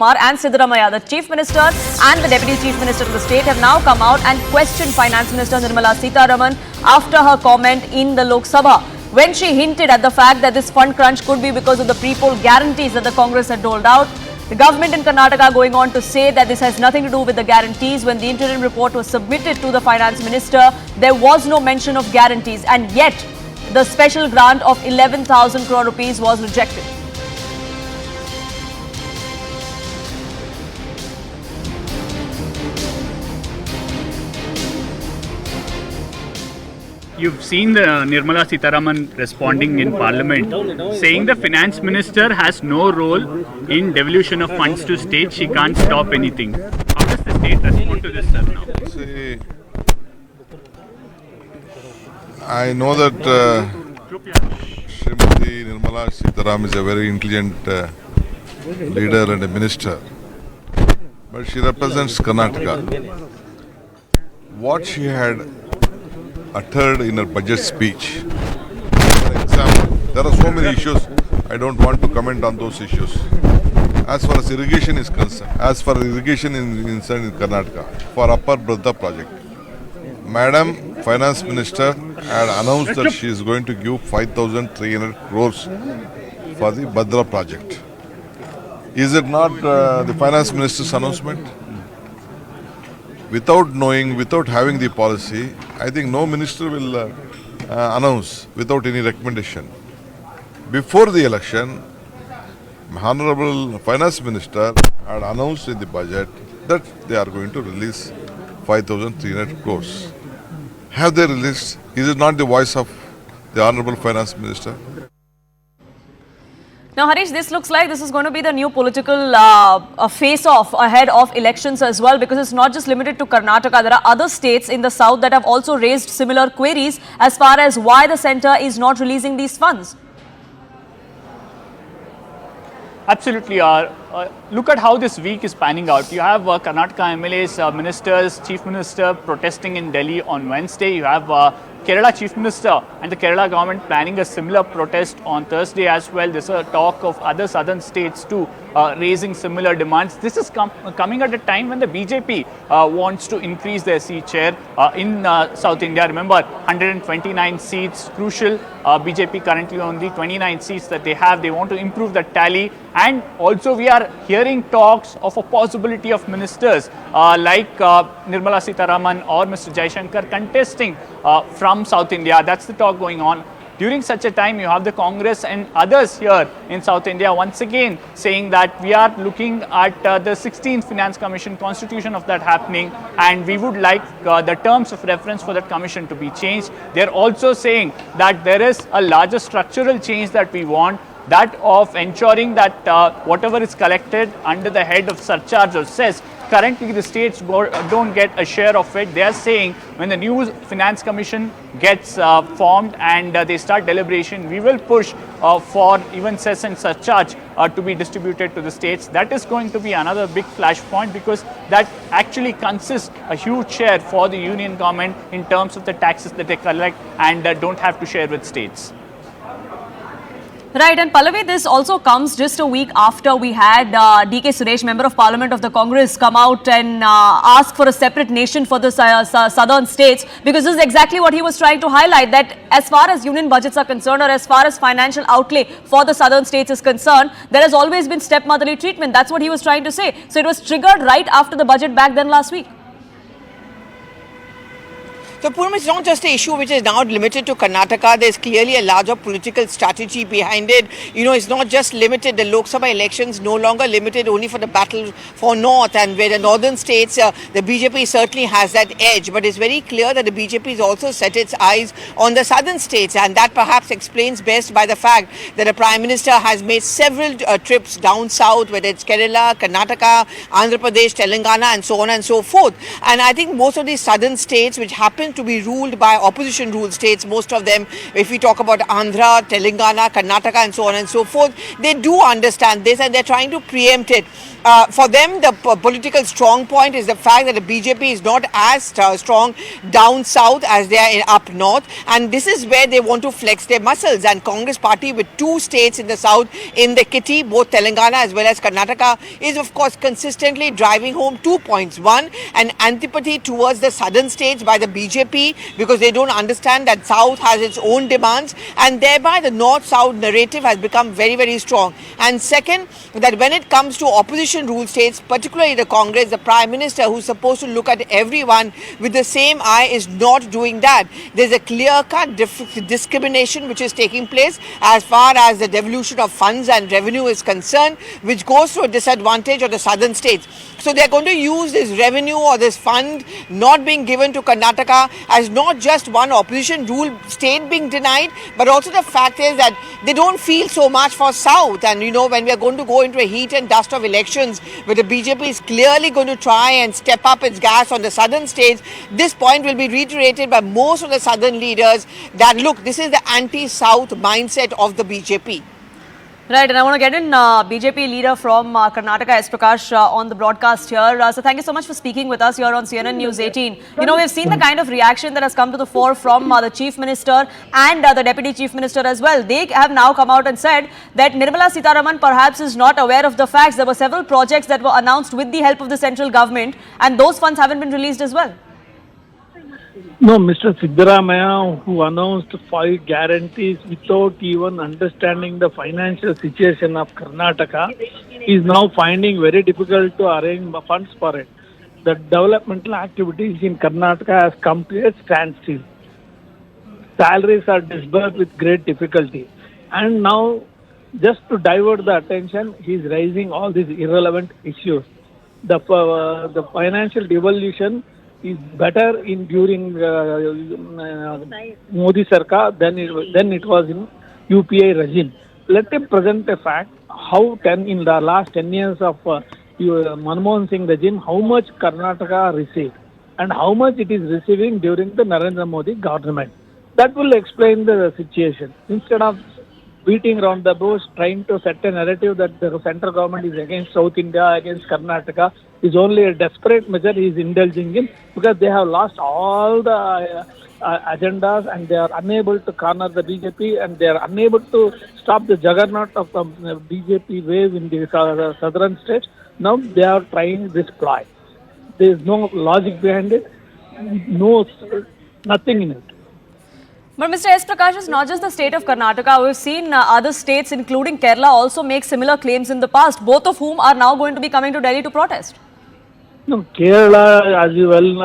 And Sitharaman, the Chief Minister and the Deputy Chief Minister of the state have now come out and questioned Finance Minister Nirmala Sitharaman after her comment in the Lok Sabha, when she hinted at the fact that this fund crunch could be because of the pre-poll guarantees that the Congress had doled out. The government in Karnataka going on to say that this has nothing to do with the guarantees. When the interim report was submitted to the Finance Minister, there was no mention of guarantees, and yet the special grant of 11,000 crore rupees was rejected. You've seen the Nirmala Sitharaman responding in Parliament, saying the Finance Minister has no role in devolution of funds to states. She can't stop anything. How does the state respond to this, sir, now? See, I know that Srimati Nirmala Sitharaman is a very intelligent leader and a minister, but she represents Karnataka. What she had uttered in her budget speech, for example, there are so many issues, I don't want to comment on those issues. As far as irrigation is concerned, in Karnataka, for Upper Bhadra project, Madam Finance Minister had announced that she is going to give 5,300 crores for the Bhadra project. Is it not the Finance Minister's announcement? Without knowing, without having the policy, I think no minister will announce without any recommendation. Before the election, Honorable Finance Minister had announced in the budget that they are going to release 5,300 crores. Have they released? Is it not the voice of the Honorable Finance Minister? Now, Harish, this looks like this is going to be the new political face-off ahead of elections as well, because it's not just limited to Karnataka. There are other states in the south that have also raised similar queries as far as why the centre is not releasing these funds. Absolutely. Look at how this week is panning out. You have Karnataka MLAs, ministers, Chief Minister protesting in Delhi on Wednesday. You have Kerala Chief Minister and the Kerala government planning a similar protest on Thursday as well. There's a talk of other southern states too raising similar demands. This is coming at a time when the BJP wants to increase their seat share in South India. Remember, 129 seats, crucial. BJP currently only 29 seats that they have. They want to improve the tally. And also we are hearing talks of a possibility of ministers like Nirmala Sitharaman or Mr. Jaishankar contesting from South India. That's the talk going on. During such a time, you have the Congress and others here in South India once again saying that we are looking at the 16th Finance Commission constitution of that happening, and we would like the terms of reference for that commission to be changed. They're also saying that there is a larger structural change that we want, that of ensuring that whatever is collected under the head of surcharge or cess, currently the states don't get a share of it. They are saying when the new Finance Commission gets formed and they start deliberation, we will push for even cess and surcharge to be distributed to the states. That is going to be another big flashpoint, because that actually consists a huge share for the union government in terms of the taxes that they collect and don't have to share with states. Right, and Pallavi, this also comes just a week after we had DK Suresh, Member of Parliament of the Congress, come out and ask for a separate nation for the southern states, because this is exactly what he was trying to highlight, that as far as union budgets are concerned, or as far as financial outlay for the southern states is concerned, there has always been stepmotherly treatment. That's what he was trying to say. So it was triggered right after the budget back then last week. So, Poonam, it's not just an issue which is now limited to Karnataka. There's clearly a larger political strategy behind it. You know, it's not just limited. The Lok Sabha elections no longer limited only for the battle for North, and where the northern states, the BJP certainly has that edge. But it's very clear that the BJP has also set its eyes on the southern states, and that perhaps explains best by the fact that the Prime Minister has made several trips down south, whether it's Kerala, Karnataka, Andhra Pradesh, Telangana, and so on and so forth. And I think most of these southern states, which happen to be ruled by opposition ruled states, most of them, if we talk about Andhra, Telangana, Karnataka, and so on and so forth, they do understand this, and they're trying to preempt it. for them, the political strong point is the fact that the BJP is not as strong down south as they are up north, and this is where they want to flex their muscles. And Congress party with 2 states in the south in the kitty, both Telangana as well as Karnataka, is of course consistently driving home 2 points. One, an antipathy towards the southern states by the BJP because they don't understand that south has its own demands, and thereby the north-south narrative has become very, very strong. And second, that when it comes to opposition rule states, particularly the Congress, the Prime Minister, who's supposed to look at everyone with the same eye, is not doing that. There's a clear-cut discrimination which is taking place as far as the devolution of funds and revenue is concerned, which goes to a disadvantage of the southern states. So they're going to use this revenue or this fund not being given to Karnataka as not just one opposition rule state being denied, but also the fact is that they don't feel so much for South. And you know, when we are going to go into a heat and dust of elections where the BJP is clearly going to try and step up its gas on the southern states, this point will be reiterated by most of the southern leaders that look, this is the anti-South mindset of the BJP. Right, and I want to get in BJP leader from Karnataka, S. Prakash, on the broadcast here. So thank you so much for speaking with us here on CNN News 18. You know, we've seen the kind of reaction that has come to the fore from the Chief Minister and the Deputy Chief Minister as well. They have now come out and said that Nirmala Sitharaman perhaps is not aware of the facts. There were several projects that were announced with the help of the central government, and those funds haven't been released as well. No, Mr. Siddaramaiah, who announced 5 guarantees without even understanding the financial situation of Karnataka, is now finding very difficult to arrange funds for it. The developmental activities in Karnataka has come to a standstill. Salaries are disbursed with great difficulty. And now, just to divert the attention, he is raising all these irrelevant issues. The financial devolution is better in during Modi Sarkar than it was in UPA regime. Let him present a fact how in the last 10 years of Manmohan Singh regime, how much Karnataka received and how much it is receiving during the Narendra Modi government. That will explain the situation. Instead of beating around the bush, trying to set a narrative that the central government is against South India, against Karnataka, is only a desperate measure he is indulging in, because they have lost all the agendas and they are unable to corner the BJP, and they are unable to stop the juggernaut of the BJP wave in the southern states. Now they are trying this ploy. There is no logic behind it, nothing in it. But Mr. S. Prakash, is not just the state of Karnataka. We've seen other states, including Kerala, also make similar claims in the past, both of whom are now going to be coming to Delhi to protest. No, Kerala, as you well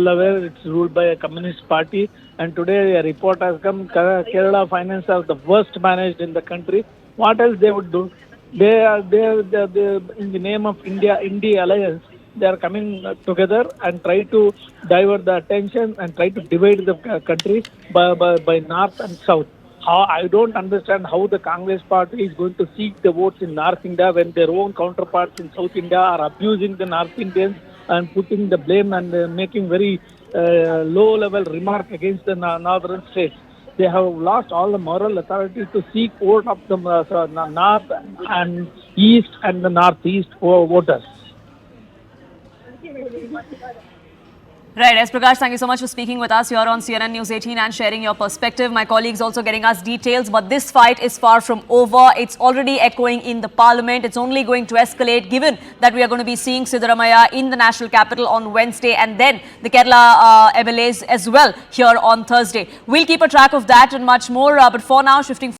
aware, it's ruled by a communist party, and today a report has come. Kerala finance are the worst managed in the country. What else they would do? They in the name of India Alliance, they are coming together and try to divert the attention and try to divide the country by north and south. I don't understand how the Congress party is going to seek the votes in North India when their own counterparts in South India are abusing the North Indians and putting the blame and making very low-level remark against the northern states. They have lost all the moral authority to seek vote of the north and east and the northeast voters. Right, S. Prakash, thank you so much for speaking with us here on CNN News 18 and sharing your perspective. My colleagues also getting us details, but this fight is far from over. It's already echoing in the parliament. It's only going to escalate, given that we are going to be seeing Sitharaman in the national capital on Wednesday, and then the Kerala MLAs as well here on Thursday. We'll keep a track of that and much more, but for now, shifting